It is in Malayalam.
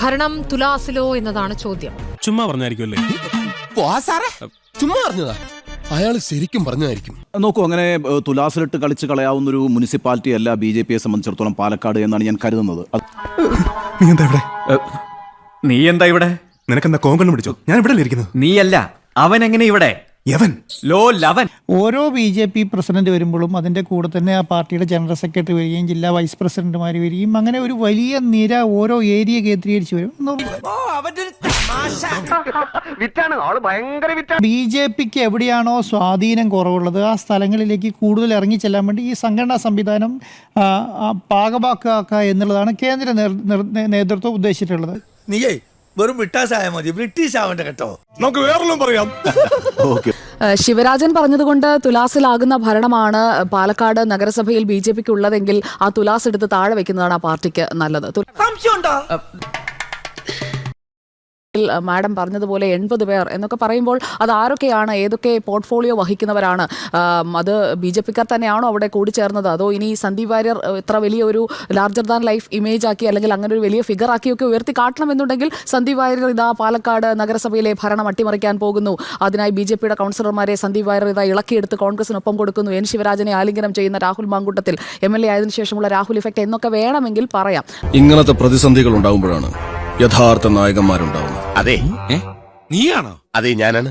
ഭരണം തുലാസിലോ എന്നതാണ് ചോദ്യം. ചുമ്മാ പറഞ്ഞായിരിക്കുമല്ലേ? ചുമ്മാ പറഞ്ഞതാ. അയാൾ ശരിക്കും പറഞ്ഞതായിരിക്കും. നോക്കൂ, അങ്ങനെ തുലാസിലിട്ട് കളിച്ച് കളയാവുന്നൊരു മുനിസിപ്പാലിറ്റി അല്ല BJPയെ സംബന്ധിച്ചിടത്തോളം പാലക്കാട് എന്നാണ് ഞാൻ കരുതുന്നത്. നീ എന്താ ഇവിടെ? നിനക്കെന്താ കോങ്കണ്ണ് പിടിച്ചോ? ഞാൻ ഇവിടെ ഇരിക്കുന്നത്. നീയല്ല, അവൻ എങ്ങനെ ഇവിടെ? ഓരോ BJP പ്രസിഡന്റ് വരുമ്പോഴും അതിൻ്റെ കൂടെ തന്നെ ആ പാർട്ടിയുടെ ജനറൽ സെക്രട്ടറി വരികയും ജില്ലാ വൈസ് പ്രസിഡന്റുമാർ വരികയും അങ്ങനെ ഒരു വലിയ നിര ഓരോ ഏരിയ കേന്ദ്രീകരിച്ച് വരും. BJPക്ക് എവിടെയാണോ സ്വാധീനം കുറവുള്ളത് ആ സ്ഥലങ്ങളിലേക്ക് കൂടുതൽ ഇറങ്ങി ചെല്ലാൻ വേണ്ടി ഈ സംഘടനാ സംവിധാനം പാകമാക്കുക എന്നുള്ളതാണ് കേന്ദ്ര നേതൃത്വം ഉദ്ദേശിച്ചിട്ടുള്ളത്. നീയേ വെറും ബ്രിട്ടീഷായ മതി, ബ്രിട്ടീഷ് ആവണ്ട കേട്ടോ. നമുക്ക് വേറെല്ലാം പറയാം. ശിവരാജൻ പറഞ്ഞതുകൊണ്ട് തുലാസിലാകുന്ന ഭരണമാണ് പാലക്കാട് നഗരസഭയിൽ BJPക്ക് ഉള്ളതെങ്കിൽ ആ തുലാസ് എടുത്ത് താഴെ വെക്കുന്നതാണ് ആ പാർട്ടിക്ക് നല്ലത്. മാഡം പറഞ്ഞതുപോലെ 80 പേർ എന്നൊക്കെ പറയുമ്പോൾ അത് ആരൊക്കെയാണ്, ഏതൊക്കെ പോർട്ട്ഫോളിയോ വഹിക്കുന്നവരാണ്? അത് BJPക്കാർ തന്നെയാണോ അവിടെ കൂടിച്ചേർന്നത്? അതോ ഇനി സന്ദീപ് വാര്യർ ഇത്ര വലിയൊരു ലാർജർ ദാൻ ലൈഫ് ഇമേജ് ആക്കി അല്ലെങ്കിൽ അങ്ങനെ ഒരു വലിയ ഫിഗർ ആക്കിയൊക്കെ ഉയർത്തി കാട്ടണമെന്നുണ്ടെങ്കിൽ സന്ദീപ് വാര്യർ ഇതാ പാലക്കാട് നഗരസഭയിലെ ഭരണം അട്ടിമറിക്കാൻ പോകുന്നു, അതിനായി BJPയുടെ കൗൺസിലർമാരെ സന്ദീപ് വാര്യർ ഇതാ ഇളക്കിയെടുത്ത് കോൺഗ്രസിനൊപ്പം കൊടുക്കുന്നു, N ശിവരാജനെ ആലിംഗനം ചെയ്യുന്ന രാഹുൽ മാങ്കൂട്ടത്തിൽ MLA ആയതിനു ശേഷമുള്ള രാഹുൽ ഇഫക്റ്റ് എന്നൊക്കെ വേണമെങ്കിൽ പറയാം. ഇങ്ങനത്തെ പ്രതിസന്ധികൾ ഉണ്ടാകുമ്പോഴാണ് യഥാർത്ഥ നായകന്മാരുണ്ടാവുന്നത്. അതെ, നീയാണോ? അതെ, ഞാനാണ്.